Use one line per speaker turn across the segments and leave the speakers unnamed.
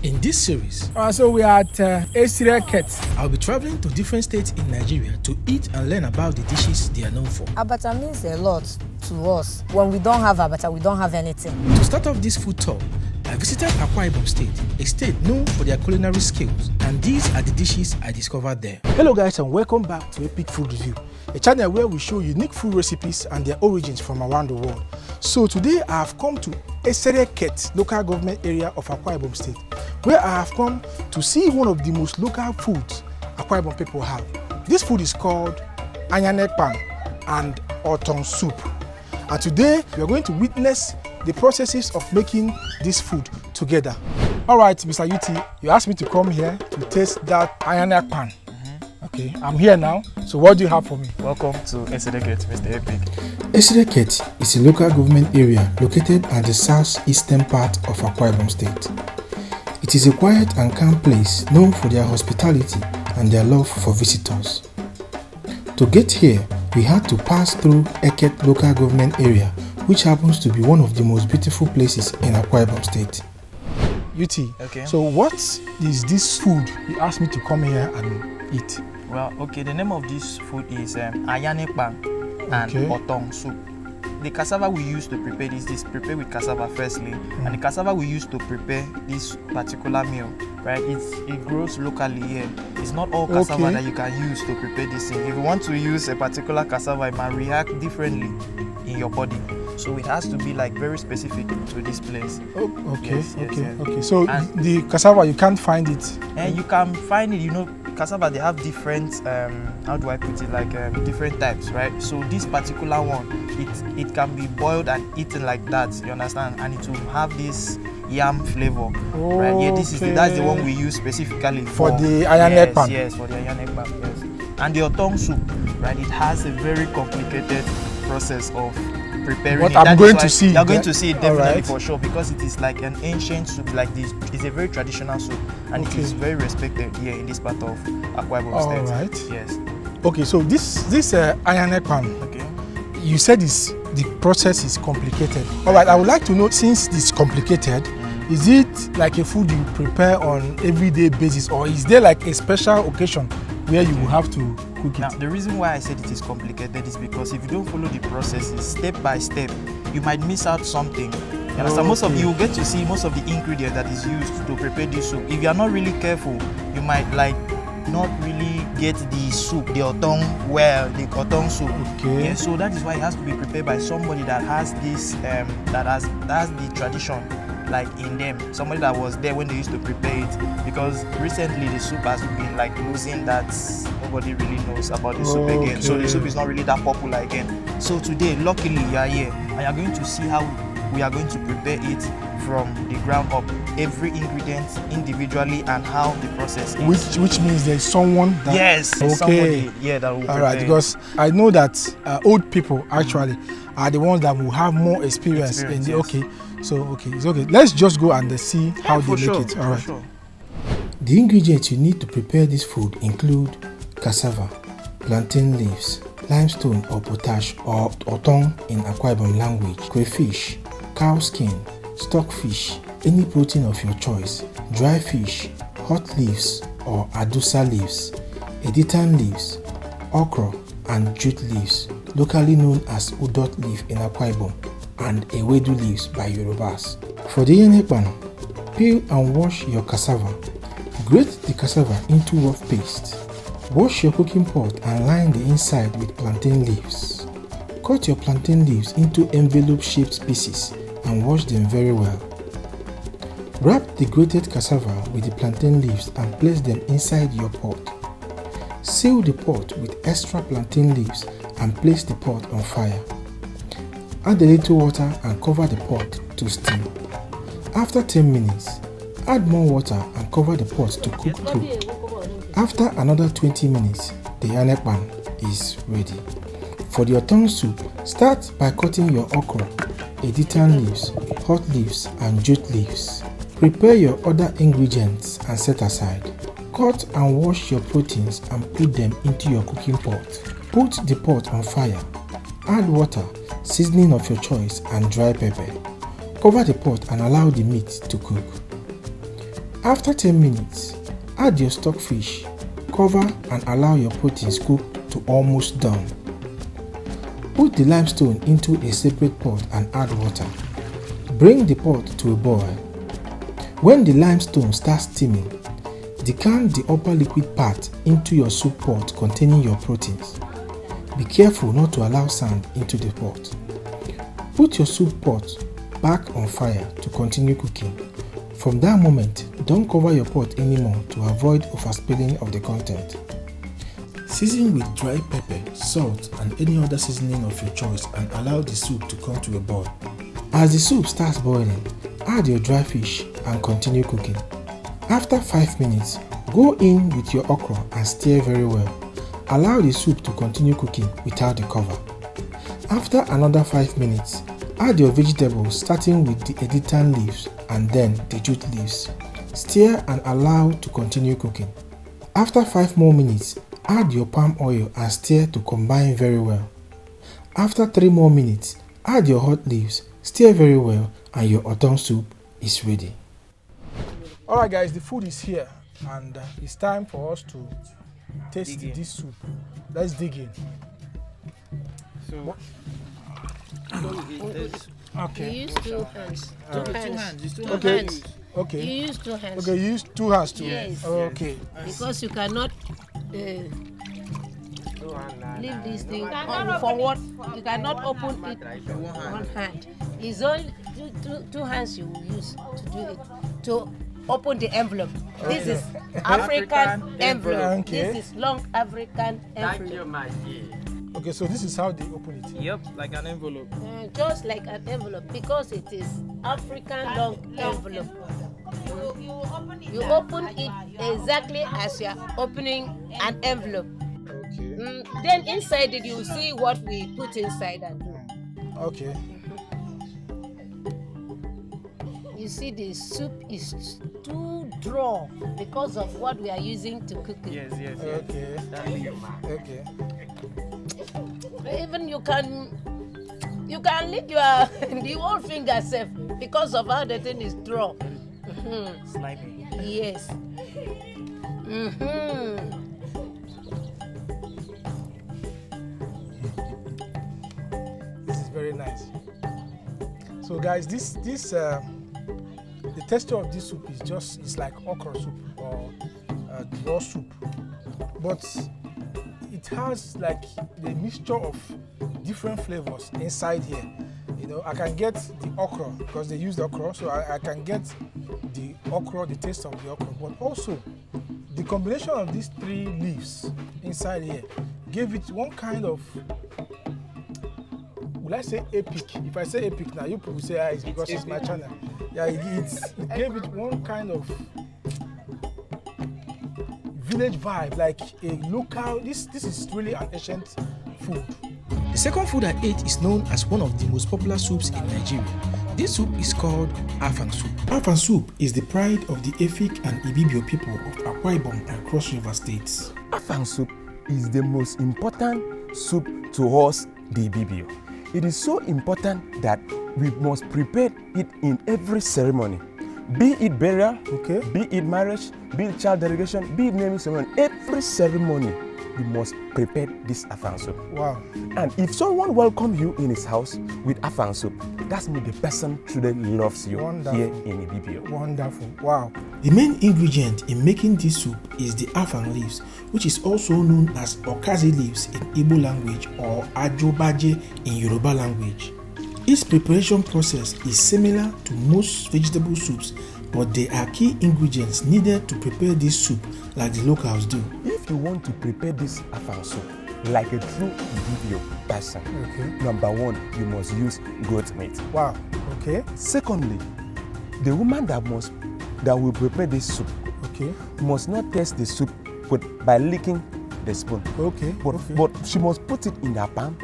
In this series,
so we are at Eket.
I'll be traveling to different states in Nigeria to eat and learn about the dishes they are known for.
Abacha means a lot to us. When we don't have abacha, we don't have anything.
To start off this food tour, I visited Akwa Ibom State, a state known for their culinary skills, and these are the dishes I discovered there. Hello guys, and welcome back to Epic Food Review, a channel where we show unique food recipes and their origins from around the world. So today I have come to Eket, local government area of Akwa Ibom State, where I have come to see one of the most local foods Akwa Ibom people have. This food is called Ekpang and Otong soup. And today we are going to witness the processes of making this food together. All right, Mr. Yuti, you asked me to come here to taste that Ekpang. Okay, I'm here now. So what do you have for me?
Welcome to Eket, Mr. Epic.
Eket is a local government area located at the southeastern part of Akwa Ibom State. It is a quiet and calm place known for their hospitality and their love for visitors. To get here, we had to pass through Eket local government area, which happens to be one of the most beautiful places in Akwa Ibom State. Yuti,
okay.
So what is this food you asked me to come here and eat?
Well, okay, the name of this food is Ekpang and Otong soup. The cassava we use to prepare this is prepared with cassava firstly, and the cassava we use to prepare this particular meal, right? It grows locally here. It's not all cassava that you can use to prepare this thing. If you want to use a particular cassava, it might react differently in your body. So it has to be like very specific to this place.
Oh, okay,
yes.
okay. So the cassava, you can't find it?
And you can find it, you know, cassava, they have different, how do I put it, like different types, right? So this particular one, it can be boiled and eaten like that, you understand? And it will have this yam flavor, right? Yeah, that's the one we use specifically
for the Ekpang.
Yes, for the Ekpang, yes. And the Otong soup, right? It has a very complicated process of preparing
what
it.
I'm going to see.
You're going to see it definitely for sure, because it is like an ancient soup like this. It's a very traditional soup, and it is very respected here in this part of Akwa Ibom State.
All right.
Yes.
Okay, so this Ekpang,
okay,
you said the process is complicated. All right, I would like to know, since it's complicated, is it like a food you prepare on everyday basis, or is there like a special occasion where you will have to cook it?
Now, the reason why I said it is complicated is because if you don't follow the processes step by step, you might miss out something. You understand? Most of you will get to see most of the ingredients that is used to prepare this soup. If you are not really careful, you might like not really get the soup, the Otong soup.
Okay.
Yeah, so that is why it has to be prepared by somebody that has this, that has the tradition like in them, somebody that was there when they used to prepare it, because recently the soup has been like losing that, nobody really knows about the soup again, so the soup is not really that popular again. So today, luckily, you are here and you are going to see how we are going to prepare it from the ground up, every ingredient individually and how the process is.
Which means there's someone that
somebody that will prepare.
All right, because I know that old people actually are the ones that will have more experience in the it's okay. Let's just go and see how they make it. All right.
Sure.
The ingredients you need to prepare this food include cassava, plantain leaves, limestone or potash or Otong in Akwa Ibom language, crayfish, cow skin, stockfish, any protein of your choice, dry fish, hot leaves or adusa leaves, editan leaves, okra and jute leaves, locally known as udot leaf in Akwa Ibom, and ewedu leaves by Yorubas. For the Ekpang, peel and wash your cassava. Grate the cassava into rough paste. Wash your cooking pot and line the inside with plantain leaves. Cut your plantain leaves into envelope-shaped pieces and wash them very well. Wrap the grated cassava with the plantain leaves and place them inside your pot. Seal the pot with extra plantain leaves and place the pot on fire. Add a little water and cover the pot to steam. After 10 minutes, add more water and cover the pot to cook through. After another 20 minutes, the Ekpang is ready. For the Otong soup, start by cutting your okra, editan leaves, hot leaves and jute leaves. Prepare your other ingredients and set aside. Cut and wash your proteins and put them into your cooking pot. Put the pot on fire. Add water, seasoning of your choice and dry pepper. Cover the pot and allow the meat to cook. After 10 minutes, add your stock fish, cover and allow your proteins cook to almost done. Put the limestone into a separate pot and add water. Bring the pot to a boil. When the limestone starts steaming, decant the upper liquid part into your soup pot containing your proteins. Be careful not to allow sand into the pot. Put your soup pot back on fire to continue cooking. From that moment, don't cover your pot anymore to avoid overspilling of the content. Season with dry pepper, salt and any other seasoning of your choice and allow the soup to come to a boil. As the soup starts boiling, add your dry fish and continue cooking. After 5 minutes, go in with your okra and stir very well. Allow the soup to continue cooking without the cover. After another 5 minutes, add your vegetables starting with the editan leaves and then the jute leaves. Stir and allow to continue cooking. After 5 more minutes, add your palm oil and stir to combine very well. After 3 more minutes, add your hot leaves, stir very well, and your Otong soup is ready.
Alright guys, the food is here and it's time for us to taste this soup. Let's dig in.
So,
Okay.
You use 2 hands. Two hands. Two
Okay.
hands.
Okay.
You use 2 hands.
Okay, you use 2 hands too.
Yes.
Okay.
Because you cannot leave this thing on forward. You cannot open it with 1 hand. It's only two hands you will use to do it. To open the envelope. This is African envelope.
Okay.
This is long African envelope.
Okay, so this is how they open it.
yep, like an envelope.
Just like an envelope because it is African long envelope. You open it exactly as you are opening an envelope.
Okay.
Then inside it you will see what we put inside and do.
Okay.
You see the soup is too draw because of what we are using to cook it.
Yes.
Okay. Okay.
Even you can lick your the whole finger safe because of how the thing is draw.
Slimy.
Yes.
This is very nice. So guys, this the texture of this soup is it's like okra soup or raw soup, but it has like the mixture of different flavors inside here. You know, I can get the okra because they use the okra, so I can get the okra, the taste of the okra, but also the combination of these 3 leaves inside here gave it one kind of, will I say epic? If I say epic now, you people will say it's because it's my channel. Yeah, it gave it one kind of village vibe, like a local. This is really an ancient food.
The second food I ate is known as one of the most popular soups in Nigeria. This soup is called Afang Soup. Afang Soup is the pride of the Efik and Ibibio people of Akwa Ibom and Cross River states.
Afang soup is the most important soup to us, the Ibibio. It is so important that we must prepare it in every ceremony. Be it burial,
Okay.
be it marriage, be it child dedication, be it naming ceremony. Every ceremony, you must prepare this Afang soup.
Wow.
And if someone welcomes you in his house with Afang soup, that means the person truly loves you
Wonderful.
here in Ibibio.
Wonderful. Wow.
The main ingredient in making this soup is the afang leaves, which is also known as okazi leaves in Igbo language or ajobaje in Yoruba language. Its preparation process is similar to most vegetable soups, but there are key ingredients needed to prepare this soup like the locals do.
If you want to prepare this Afang soup like a true Ibibio person,
Okay.
number 1, you must use goat meat.
Wow. Okay.
Secondly, the woman that will prepare this soup
Okay.
must not taste the soup by licking the spoon.
Okay.
But she must put it in her palm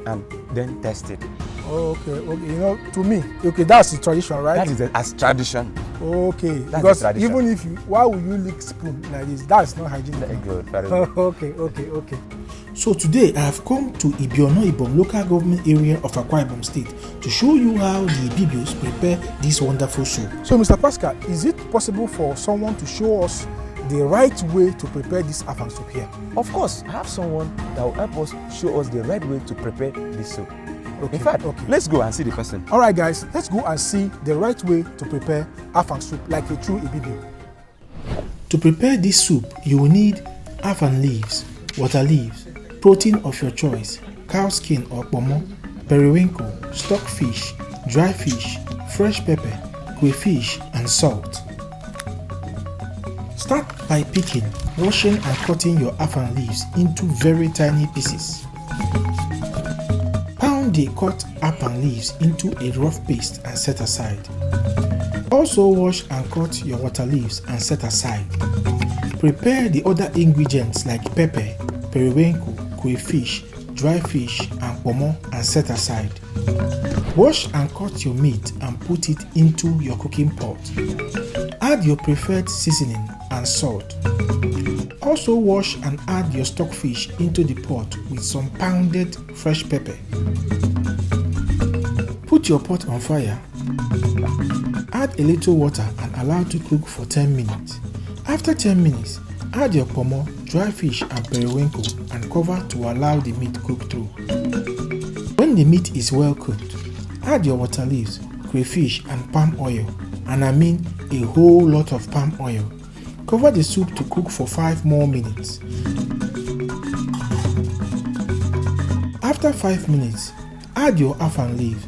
and then taste it.
Okay. You know, to me, okay, that's the tradition, right?
That is as tradition.
Okay.
That's
Because
the tradition.
even if why would you lick spoon like this? That's not hygienic.
Very good, very good.
Okay.
So today I have come to Ibibio local government area of Akwa Ibom State to show you how the Ibibios prepare this wonderful soup.
So Mr. Pascal, is it possible for someone to show us the right way to prepare this Afang soup here?
Of course, I have someone that will help us show us the right way to prepare this soup.
Okay.
In fact, let's go and see the person.
All right, guys, let's go and see the right way to prepare Afang soup like a true Ibibio.
To prepare this soup, you will need afang leaves, water leaves, protein of your choice, cow skin or pomo, periwinkle, stock fish, dry fish, fresh pepper, crayfish, and salt. Start by picking, washing and cutting your afang leaves into very tiny pieces. Pound the cut afang leaves into a rough paste and set aside. Also wash and cut your water leaves and set aside. Prepare the other ingredients like pepper, periwinkle, crayfish, dry fish and pomo and set aside. Wash and cut your meat and put it into your cooking pot. Add your preferred seasoning and salt. Also wash and add your stock fish into the pot with some pounded fresh pepper. Put your pot on fire. Add a little water and allow to cook for 10 minutes. After 10 minutes, add your pomo, dry fish and periwinkle and cover to allow the meat cook through. When the meat is well cooked, add your water leaves, crayfish and palm oil, and I mean a whole lot of palm oil. Cover the soup to cook for 5 more minutes. After 5 minutes, add your afang leaf.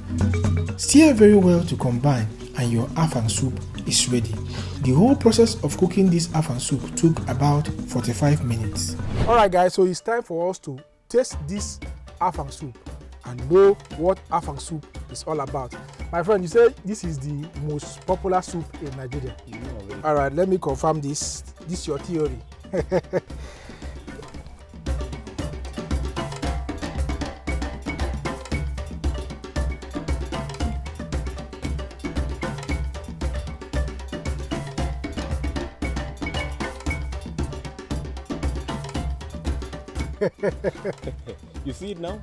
Stir very well to combine and your afang soup is ready. The whole process of cooking this afang soup took about 45 minutes.
Alright guys, so it's time for us to taste this afang soup and know what afang soup is all about. My friend, you said this is the most popular soup in Nigeria. Alright, let me confirm this. This is your theory.
You see it now?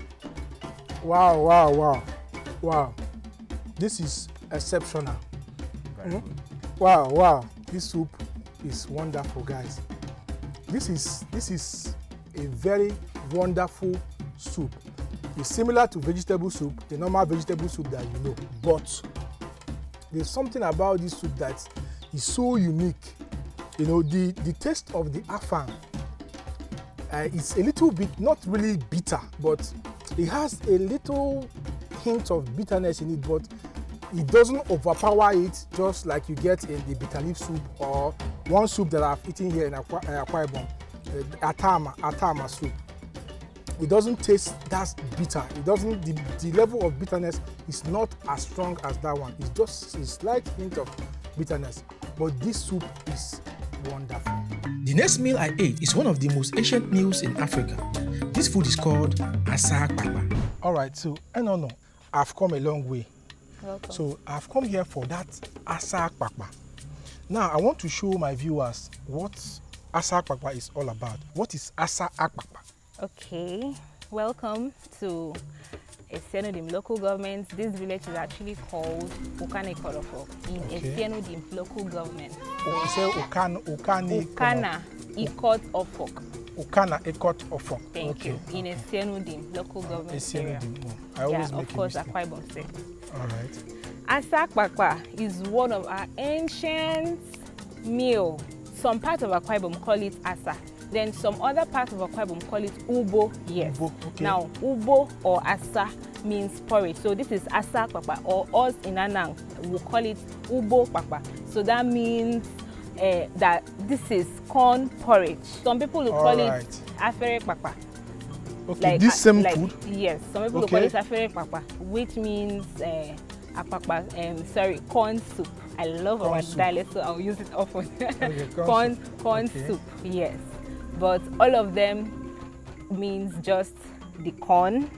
Wow. This is exceptional. Wow. This soup is wonderful, guys. This is a very wonderful soup. It's similar to vegetable soup, the normal vegetable soup that you know, but there's something about this soup that is so unique. You know, the taste of the afang, it's a little bit, not really bitter, but it has a little hint of bitterness in it, but it doesn't overpower it just like you get in the bitter leaf soup or one soup that I've eaten here in Akwa Ibom, Atama soup. It doesn't taste that bitter. It doesn't, the level of bitterness is not as strong as that one. It's just a slight hint of bitterness, but this soup is wonderful.
The next meal I ate is one of the most ancient meals in Africa. This food is called Asa Akpakpa.
All right, so no, I've come a long way.
Welcome.
So I've come here for that Asa Akpakpa. Now I want to show my viewers what Asa Akpakpa is all about. What is Asa Akpakpa?
Okay, welcome to Esienodim local government. This village is actually called Ukana Ikorofo in Esienodim local government.
You say Ukana
Ikot Ofok.
Ukana Ikot Ofok.
Thank you. In Esienodim local government area.
I always make
of course, Akwa Ibom State.
All right.
Asa Akpakpa is one of our ancient meal. Some parts of Akwa Ibom call it Asa. Then some other parts of Akwa Ibom call it Ubo. Yes. Ubo, okay. Now, Ubo or Asa means porridge. So this is Asa Akpakpa, or us in Anang we call it Ubo Kpakpa. So that means that this is corn porridge. Some people will call it Afia Efere.
Okay, this same food?
Yes. Some people will call it Afia Efere, which means corn soup. I love our dialect, so I'll use it often. Corn soup, yes. But all of them means just the corn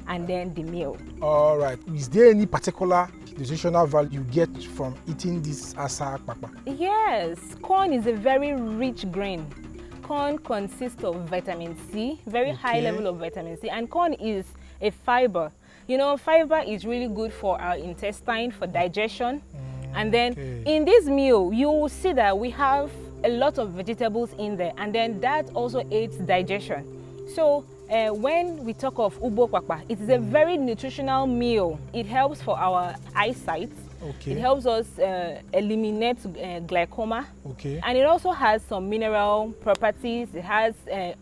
and then the meal.
All right. Is there any particular nutritional value you get from eating this Asa Akpakpa?
Yes. Corn is a very rich grain. corn consists of vitamin C, very high level of vitamin C, and corn is a fiber. You know, fiber is really good for our intestine, for digestion. And then in this meal, you will see that we have a lot of vegetables in there, and then that also aids digestion. So when we talk of Ubo Kwakpa, it is a very nutritional meal. It helps for our eyesight. It helps us eliminate glaucoma. And it also has some mineral properties. It has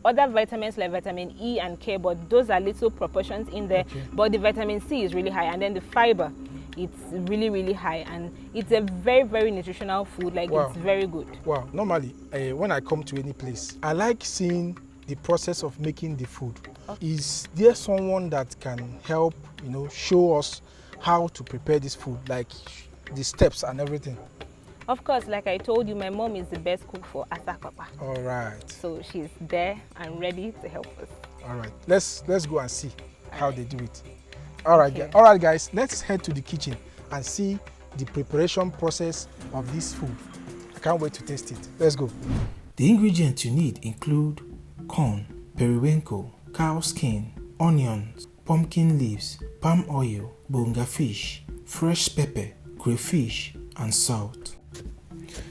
other vitamins like vitamin E and K, but those are little proportions in there. But the vitamin C is really high, and then the fiber, it's really, really high, and it's a very, very nutritional food. Like, it's very good.
Wow. Normally, when I come to any place, I like seeing the process of making the food. Is there someone that can help, you know, show us how to prepare this food, like the steps and everything?
Of course, like I told you, my mom is the best cook for Asa Akpakpa.
All right.
So she's there and ready to help us.
All right. Let's go and see how they do it. All right, guys. Let's head to the kitchen and see the preparation process of this food. I can't wait to taste it. Let's go.
The ingredients you need include corn, periwinkle, cow skin, onions, pumpkin leaves, palm oil, bonga fish, fresh pepper, crayfish, and salt.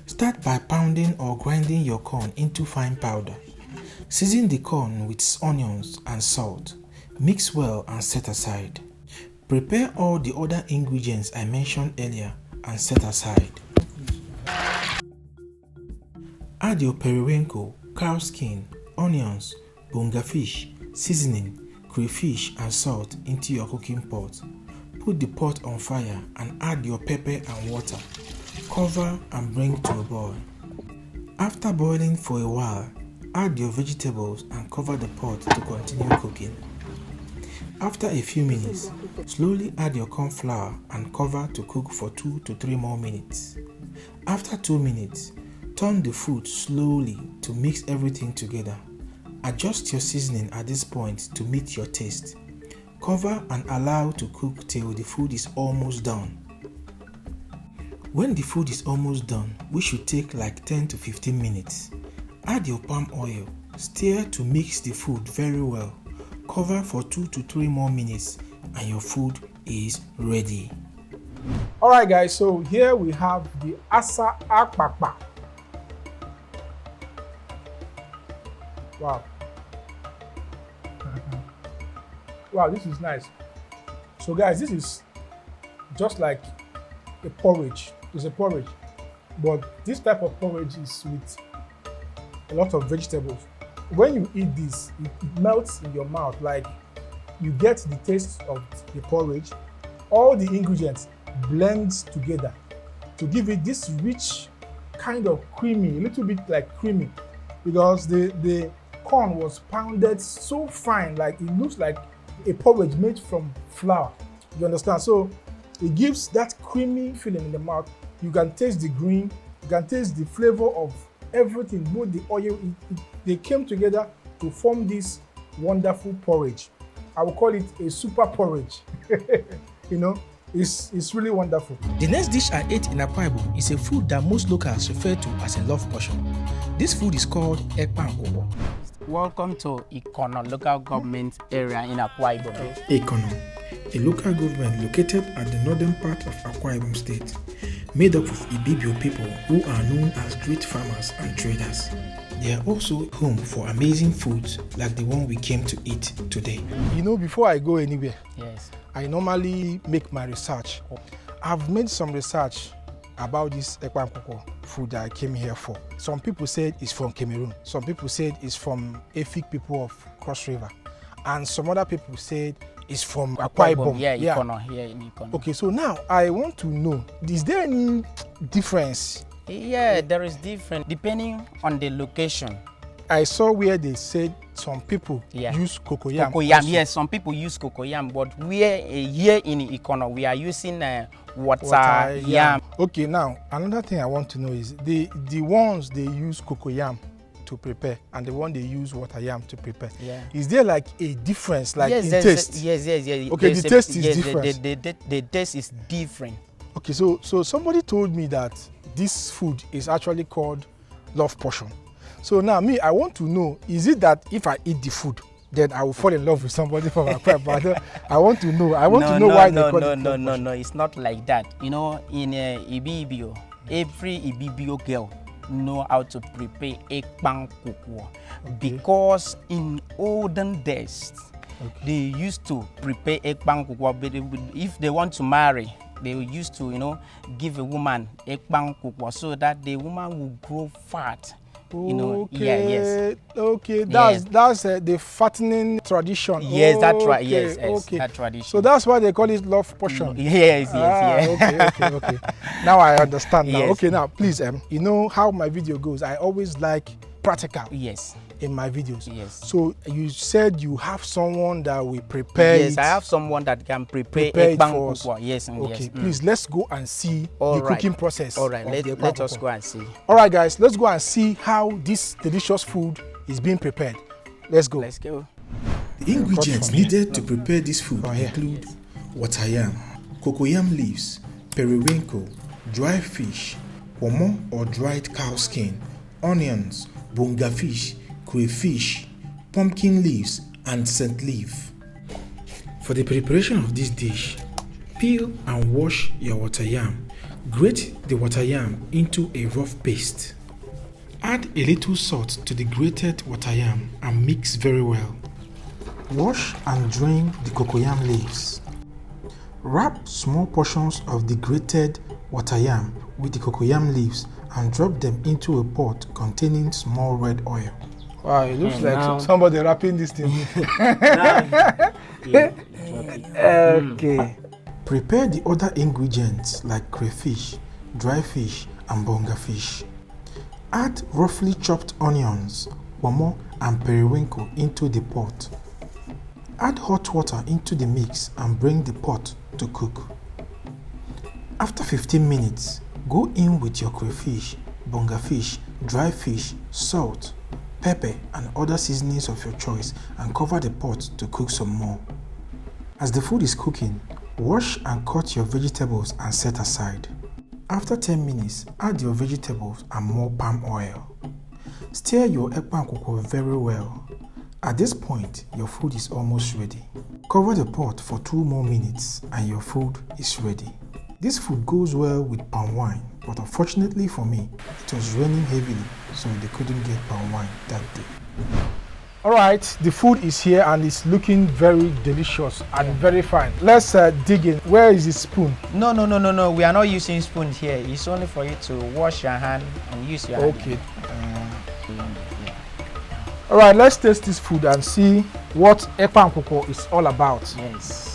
Start by pounding or grinding your corn into fine powder. Season the corn with onions and salt. Mix well and set aside. Prepare all the other ingredients I mentioned earlier and set aside. Add your periwinkle, cow skin, onions, bonga fish, seasoning, crayfish and salt into your cooking pot. Put the pot on fire and add your pepper and water. Cover and bring to a boil. After boiling for a while, add your vegetables and cover the pot to continue cooking. After a few minutes, slowly add your corn flour and cover to cook for 2 to 3 more minutes. After 2 minutes, turn the food slowly to mix everything together. Adjust your seasoning at this point to meet your taste. Cover and allow to cook till the food is almost done. When the food is almost done, which should take like 10 to 15 minutes, add your palm oil. Stir to mix the food very well. Cover for 2 to 3 more minutes and your food is ready.
All right, guys, so here we have the Asa Akpakpa. Wow. Wow, this is nice. So guys, this is just like a porridge. It's a porridge, but this type of porridge is with a lot of vegetables. When you eat this, it melts in your mouth. Like, you get the taste of the porridge. All the ingredients blends together to give it this rich kind of creamy, a little bit like creamy, because the corn was pounded so fine, like it looks like a porridge made from flour. You understand? So it gives that creamy feeling in the mouth. You can taste the green, you can taste the flavor of everything, both the oil, they came together to form this wonderful porridge. I will call it a super porridge. You know, it's really wonderful.
The next dish I ate in Akwa Ibom is a food that most locals refer to as a love portion. This food is called Ekpang Nkwukwo.
Welcome to Ikono local government area in Akwa Ibom.
Ikono, a local government located at the northern part of Akwa Ibom State, made up of Ibibio people who are known as great farmers and traders. They are also home for amazing foods like the one we came to eat today.
You know, before I go anywhere,
Yes.
I normally make my research. I've made some research about this Ekpang Nkwukwo food that I came here for. Some people said it's from Cameroon. Some people said it's from Efik people of Cross River. And some other people said it's from Akwa Ibom.
Yeah, Ikono, here in Ikono.
Okay, so now I want to know, is there any difference?
Yeah, there is different depending on the location.
I saw where they said some people use cocoyam.
Cocoyam, yes, some people use cocoyam, but we are here in Ikono, we are using water yam.
Okay, now another thing I want to know is the ones they use cocoyam to prepare and the one they use water yam to prepare.
Yeah.
Is there like a difference, like
yes,
in taste?
Yes.
Okay, the taste is different.
The taste is different.
Okay, so somebody told me that this food is actually called love portion. So now me, I want to know, is it that if I eat the food, then I will fall in love with somebody from Akwa Ibom? I want to know. I want to know why they call it love portion.
No, it's not like that. You know, in Ibibio, every Ibibio girl know how to prepare Ekpang Nkwukwo, because in olden days, they used to prepare Ekpang Nkwukwo, but if they want to marry, they used to, you know, give a woman Ekpang Nkwukwo so that the woman will grow fat. You know,
Okay, that's the fattening tradition.
Yes, that tradition.
So that's why they call it love portion.
Yes.
Okay. Now I understand. Now,
Yes.
okay, now please, you know how my video goes. I always like practical.
Yes.
In my videos.
Yes.
So you said you have someone that will prepare it.
Yes, I have someone that can prepare
it
Ekpang
for us.
Nkwukwo. Yes.
Okay, please let's go and see the cooking process.
All right, let us go and see.
All right, guys, let's go and see how this delicious food is being prepared. Let's go.
Let's go.
The ingredients needed to prepare this food include water yam, cocoyam leaves, periwinkle, dry fish, pomo or dried cow skin, onions, bonga fish, crayfish, pumpkin leaves, and scent leaf. For the preparation of this dish, peel and wash your water yam. Grate the water yam into a rough paste. Add a little salt to the grated water yam and mix very well. Wash and drain the cocoyam leaves. Wrap small portions of the grated water yam with the cocoyam leaves and drop them into a pot containing small red oil.
Wow, it looks like somebody wrapping this thing. Okay.
Prepare the other ingredients like crayfish, dry fish, and bonga fish. Add roughly chopped onions, pomo, and periwinkle into the pot. Add hot water into the mix and bring the pot to cook. After 15 minutes, go in with your crayfish, bonga fish, dry fish, salt, pepper, and other seasonings of your choice and cover the pot to cook some more. As the food is cooking, wash and cut your vegetables and set aside. After 10 minutes, add your vegetables and more palm oil. Stir your Ekpang Nkwukwo very well. At this point, your food is almost ready. Cover the pot for 2 more minutes and your food is ready. This food goes well with palm wine, but unfortunately for me, it was raining heavily, so they couldn't get palm wine that day.
All right, the food is here and it's looking very delicious and very fine. Let's dig in. Where is the spoon?
No. We are not using spoons here. It's only for you to wash your hand and use your hand.
Okay. All right, let's taste this food and see what Ekpang Nkwukwo is all about.
Yes.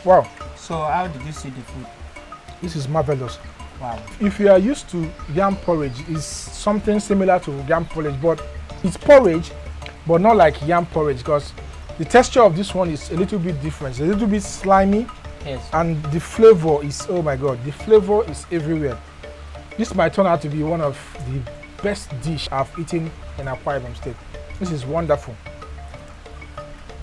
Wow.
So how did you see the food?
This is marvelous.
Wow.
If you are used to yam porridge, it's something similar to yam porridge, but it's porridge, but not like yam porridge, because the texture of this one is a little bit different. It's a little bit slimy.
Yes.
And the flavor is, oh my God, the flavor is everywhere. This might turn out to be one of the best dish I've eaten in Akwa Ibom State. This is wonderful.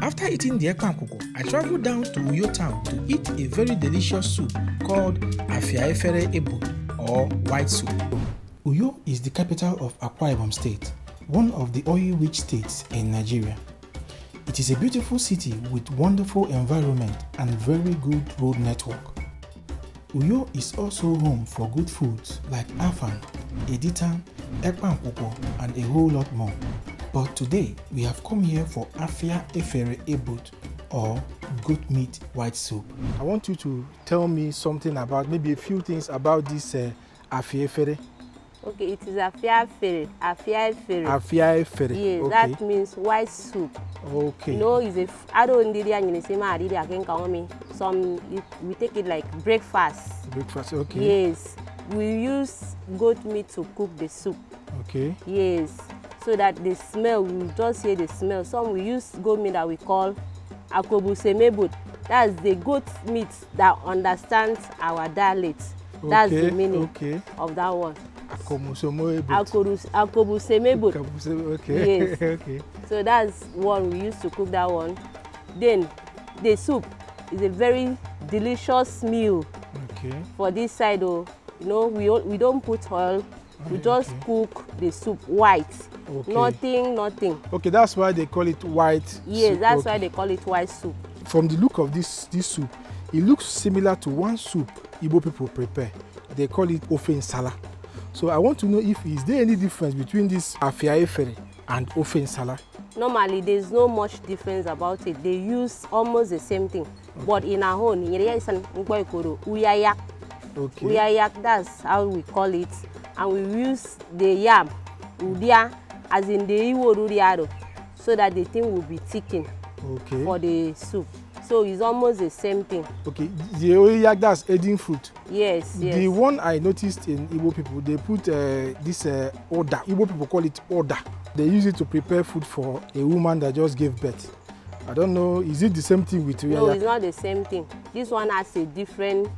After eating the Ekpang Nkwukwo, I traveled down to Uyo town to eat a very delicious soup called Afia Efere or white soup. Uyo is the capital of Akwa Ibom State, one of the oil-rich states in Nigeria. It is a beautiful city with wonderful environment and very good road network. Uyo is also home for good foods like Afang, Edikang, Ekpang Nkwukwo, and a whole lot more. But today, we have come here for Afia Efere or goat meat white soup.
I want you to tell me something about, maybe a few things about this Afia Efere.
Okay, it is Afia Efere. Afia Efere.
Afia Efere.
Yes,
okay.
that means white soup.
Okay.
You know, it's a. I don't need some. We take it like breakfast.
Breakfast. Okay.
Yes, we use goat meat to cook the soup.
Okay.
Yes, so that the smell, we just hear the smell. Some we use goat meat that we call akobuseme. That's the goat meat that understands our dialect. That's the meaning of that one. Akobuseme.
Okay.
Yes.
Okay.
So that's one we used to cook that one. Then the soup is a very delicious meal.
Okay.
For this side, oh, You know, we don't put oil. We just cook the soup white.
Okay.
Nothing.
Okay, that's why they call it white
Yes,
soup.
that's
Okay.
why they call it white soup.
From the look of this soup, it looks similar to one soup Igbo people prepare. They call it ofe nsala. So I want to know if is there any difference between this Afia Efere and ofe nsala?
Normally, there's no much difference about it. They use almost the same thing. Okay. But in our own, uyayak.
Okay.
Uyayak, that's how we call it. And we use the yam, udia, as in the iwo ruriado, so that the thing will be thickened for the soup. So it's almost the same thing.
Okay, the uyayak, that's Edikang fruit.
Yes.
The one I noticed in Igbo people, they put this oda. Igbo people call it oda. They use it to prepare food for a woman that just gave birth. I don't know, is it the same thing with uyayak?
No, it's not the same thing. This one has a different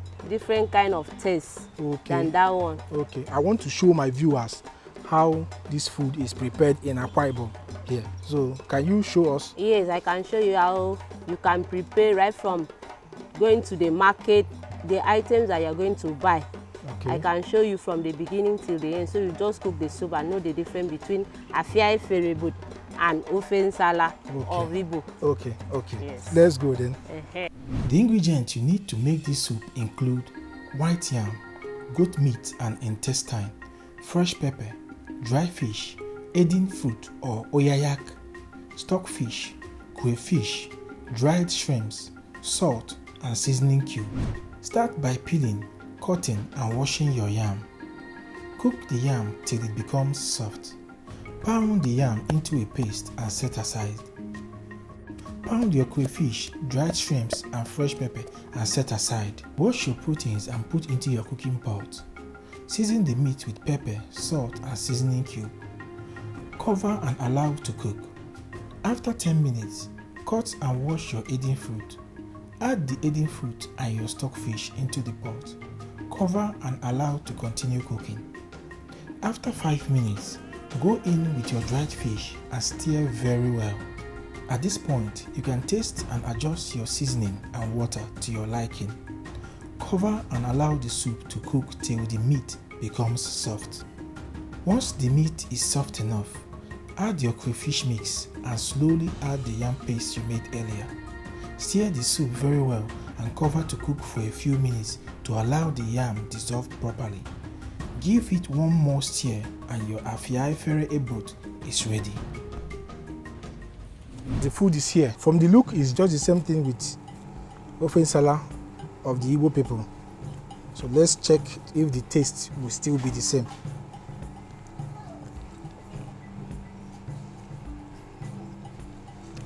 kind of taste than that one.
Okay, I want to show my viewers how this food is prepared in Akwa Ibom here. So, can you show us?
Yes, I can show you how you can prepare right from going to the market, the items that you're going to buy. Okay. I can show you from the beginning till the end. So you just cook the soup and know the difference between Afia Efere and ofe nsala or ribo.
Okay.
Yes.
Let's go then.
The ingredients you need to make this soup include white yam, goat meat and intestine, fresh pepper, dry fish, Edikang fruit or oyayak, stockfish, crayfish, dried shrimps, salt and seasoning cube. Start by peeling, cutting and washing your yam. Cook the yam till it becomes soft. Pound the yam into a paste and set aside. Pound your crayfish, dried shrimps and fresh pepper and set aside. Wash your proteins and put into your cooking pot. Season the meat with pepper, salt and seasoning cube. Cover and allow to cook. After 10 minutes, cut and wash your Edikang fruit. Add the Edikang fruit and your stockfish into the pot. Cover and allow to continue cooking. After 5 minutes, go in with your dried fish and stir very well. At this point, you can taste and adjust your seasoning and water to your liking. Cover and allow the soup to cook till the meat becomes soft. Once the meat is soft enough, add your crayfish mix and slowly add the yam paste you made earlier. Stir the soup very well and cover to cook for a few minutes to allow the yam dissolve properly. Give it one more stir and your Afia Efere ebot is ready.
The food is here. From the look, it's just the same thing with ofe nsala of the Igbo people. So let's check if the taste will still be the same.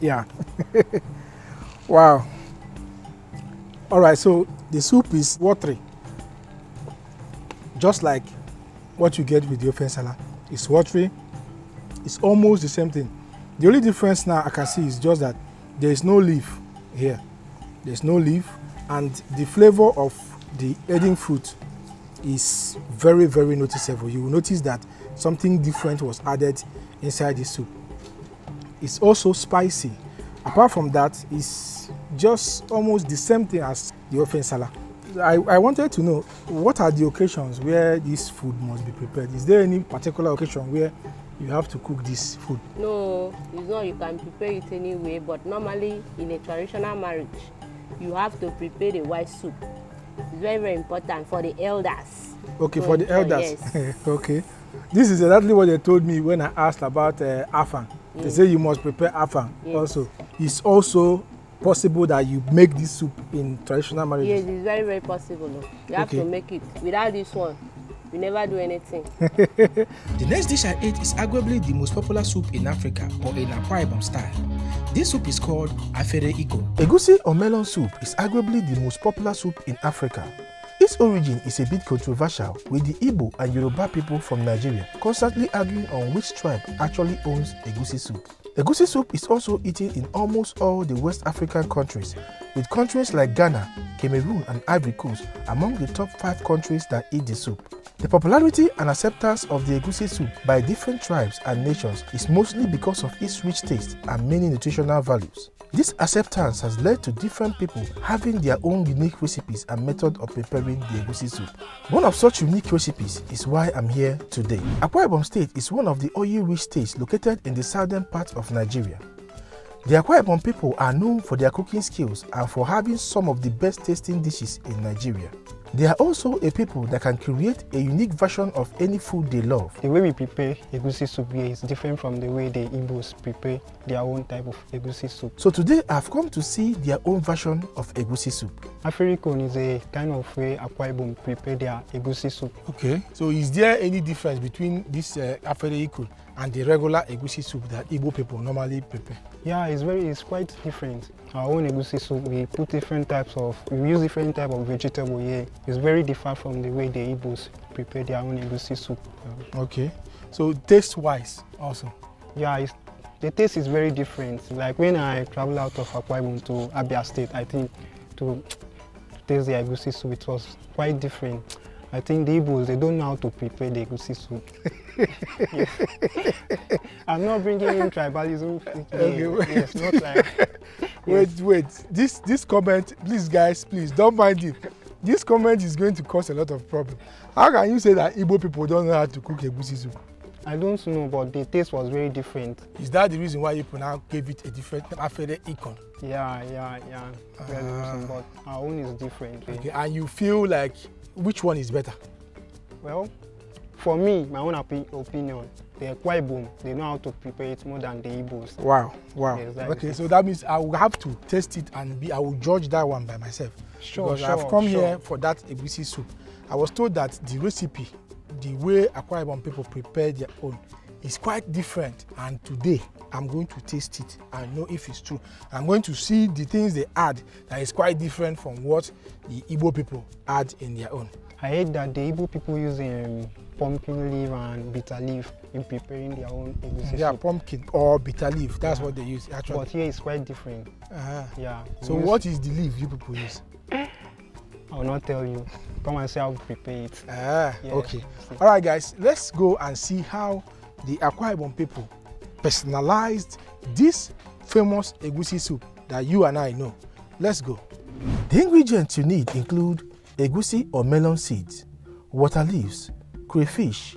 Yeah. Wow. All right, so the soup is watery, just like what you get with the ofe nsala. It's watery. It's almost the same thing. The only difference now I can see is just that there is no leaf here. There's no leaf, and the flavor of the Edikang fruit is very, very noticeable. You will notice that something different was added inside the soup. It's also spicy. Apart from that, it's just almost the same thing as the ofe nsala. I wanted to know, what are the occasions where this food must be prepared? Is there any particular occasion where you have to cook this food?
No, it's not. You can prepare it anyway, but normally in a traditional marriage, you have to prepare the white soup. It's very, very important for the elders.
Okay, for the elders.
Yes.
Okay. This is exactly what they told me when I asked about Afang. They say you must prepare Afang also. It's also possible that you make this soup in traditional marriages?
Yes, it's very, very possible. You have to make it. Without this one, you never do anything.
The next dish I ate is arguably the most popular soup in Africa, or in Akwa Ibom style. This soup is called Afia Efere.
Egusi or melon soup is arguably the most popular soup in Africa. Its origin is a bit controversial, with the Igbo and Yoruba people from Nigeria constantly arguing on which tribe actually owns Egusi soup. Egusi soup is also eaten in almost all the West African countries, with countries like Ghana, Cameroon and Ivory Coast among the top 5 countries that eat the soup. The popularity and acceptance of the Egusi soup by different tribes and nations is mostly because of its rich taste and many nutritional values.
This acceptance has led to different people having their own unique recipes and method of preparing the egusi soup. One of such unique recipes is why I'm here today. Akwa Ibom State is one of the oil-rich states located in the southern part of Nigeria. The Akwa Ibom people are known for their cooking skills and for having some of the best tasting dishes in Nigeria. They are also a people that can create a unique version of any food they love.
The way we prepare egusi soup here is different from the way the Igbos prepare their own type of egusi soup.
So today I've come to see their own version of egusi soup.
Afia Efere is a kind of way Akwa Ibom prepare their egusi soup.
Okay. So is there any difference between this Afia Efere and the regular egusi soup that Igbo people normally prepare?
Yeah, it's quite different. Our own egusi soup, we use different type of vegetable here. It's very different from the way the Igbos prepare their own egusi soup.
Okay. So taste-wise also?
Yeah, the taste is very different. Like when I travel out of Akwa Ibom to Afia State, I think to taste the egusi soup, it was quite different. I think the Igbos, they don't know how to prepare the egusi soup. I'm not bringing in tribalism.
Okay,
yes, not like.
Wait. This comment, please guys, please don't mind it. This comment is going to cause a lot of problem. How can you say that Igbo people don't know how to cook egusi soup?
I don't know, but the taste was very different.
Is that the reason why you now gave it a different Afia Ikong?
Yeah. That's the reason, but our own is different.
Okay, and you feel like which one is better?
Well, for me, my own opinion, the Akwa Ibom, they know how to prepare it more than the Igbos.
Wow.
Yes,
Okay, so that means I will have to taste it and I will judge that one by myself. Because I've come here for that egusi soup. I was told that the recipe, the way Akwa Ibom people prepare their own, is quite different. And today, I'm going to taste it and know if it's true. I'm going to see the things they add that is quite different from what the Igbo people add in their own.
I heard that the Igbo people use pumpkin leaf and bitter leaf in preparing their own egusi soup.
Yeah, pumpkin or bitter leaf, that's what they use actually.
But here it's quite different. Yeah.
So what is the leaf you people use?
I will not tell you. Come and see how we prepare it.
Yes. Okay. All right, guys, let's go and see how the Akwa Ibom people personalized this famous egusi soup that you and I know. Let's go. The ingredients you need include egusi or melon seeds, water leaves, crayfish,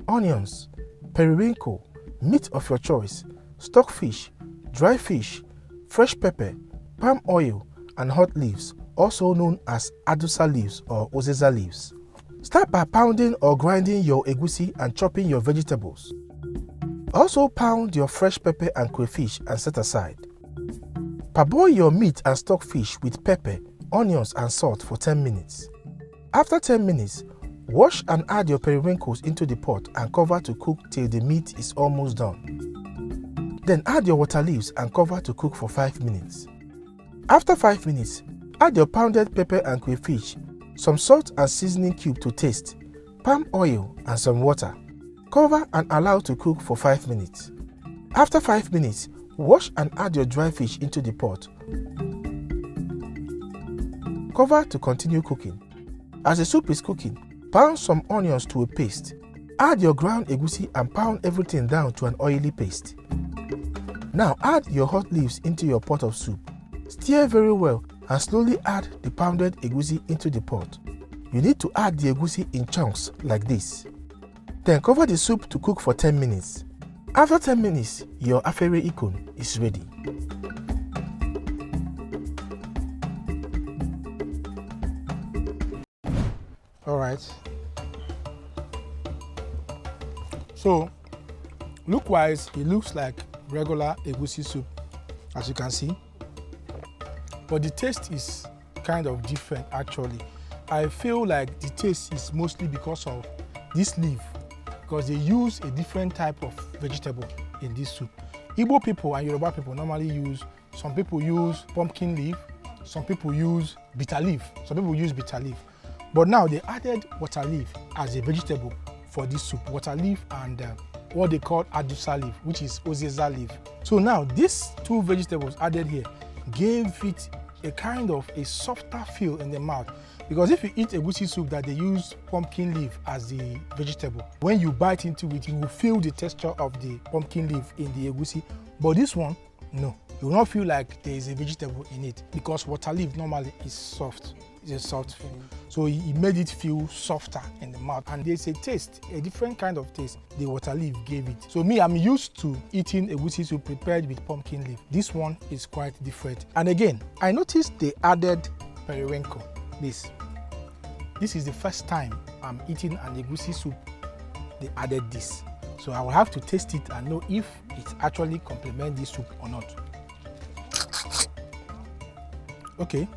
onions, periwinkle, meat of your choice, stockfish, dry fish, fresh pepper, palm oil, and hot leaves, also known as adusa leaves or ozeza leaves. Start by pounding or grinding your egusi and chopping your vegetables. Also pound your fresh pepper and crayfish and set aside. Parboil your meat and stockfish with pepper, onions and salt for 10 minutes. After 10 minutes, wash and add your periwinkles into the pot and cover to cook till the meat is almost done. Then add your water leaves and cover to cook for 5 minutes. After 5 minutes, add your pounded pepper and crayfish, some salt and seasoning cube to taste, palm oil and some water. Cover and allow to cook for 5 minutes. After 5 minutes, wash and add your dry fish into the pot. Cover to continue cooking. As the soup is cooking, pound some onions to a paste. Add your ground egusi and pound everything down to an oily paste. Now add your hot leaves into your pot of soup. Stir very well and slowly add the pounded egusi into the pot. You need to add the egusi in chunks like this. Then cover the soup to cook for 10 minutes. After 10 minutes, your Afia Ikong is ready. All right. So, look-wise, it looks like regular egusi soup, as you can see. But the taste is kind of different, actually. I feel like the taste is mostly because of this leaf, because they use a different type of vegetable in this soup. Igbo people and Yoruba people normally use, some people use pumpkin leaf, some people use bitter leaf, But now they added water leaf as a vegetable for this soup, water leaf and what they call adusa leaf, which is ozeza leaf. So now these two vegetables added here gave it a kind of a softer feel in the mouth. Because if you eat egusi soup that they use pumpkin leaf as the vegetable, when you bite into it, you will feel the texture of the pumpkin leaf in the egusi. But this one, no. You will not feel like there is a vegetable in it because water leaf normally is soft. It's a soft food. So he made it feel softer in the mouth. And there's a taste, a different kind of taste the water leaf gave it. So me, I'm used to eating egusi soup prepared with pumpkin leaf. This one is quite different. And again, I noticed they added periwinkle. This is the first time I'm eating an egusi soup. They added this. So I will have to taste it and know if it actually complements this soup or not. Okay.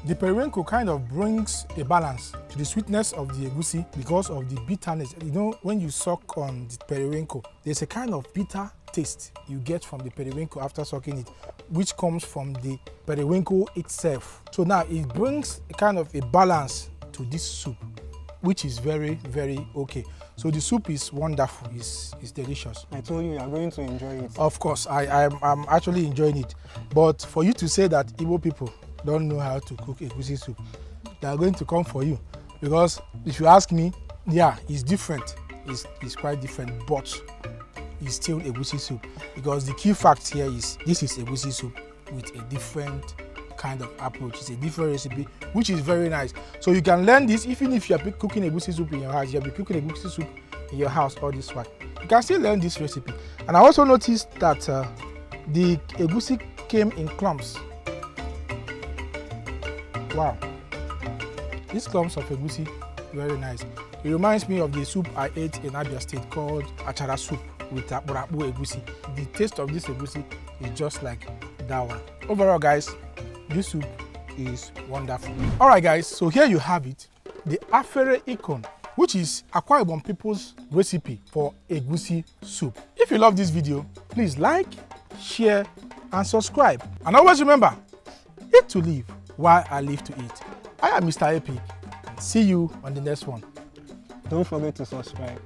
The periwinkle kind of brings a balance to the sweetness of the egusi because of the bitterness. You know, when you suck on the periwinkle, there's a kind of bitter taste you get from the periwinkle after sucking it, which comes from the periwinkle itself. So now it brings a kind of a balance to this soup, which is very, very okay. So the soup is wonderful, it's delicious.
I told you are going to enjoy it.
Of course, I'm actually enjoying it. But for you to say that Igbo people don't know how to cook egusi soup, they are going to come for you. Because if you ask me, yeah, it's different. It's quite different, but it's still egusi soup. Because the key fact here is this is egusi soup with a different kind of approach. It's a different recipe, which is very nice. So you can learn this even if you are cooking egusi soup in your house. You'll be cooking egusi soup in your house all this while. You can still learn this recipe. And I also noticed that the egusi came in clumps. Wow, these clumps of egusi, very nice. It reminds me of the soup I ate in Abia State called achara soup with akpurabu egusi. The taste of this egusi is just like that one. Overall, guys, this soup is wonderful. All right, guys, so here you have it, the Afia Efere, which is Akwa Ibom people's recipe for egusi soup. If you love this video, please like, share, and subscribe. And always remember, eat to live while I live to eat. I am Mr. Epic. See you on the next one.
Don't forget to subscribe.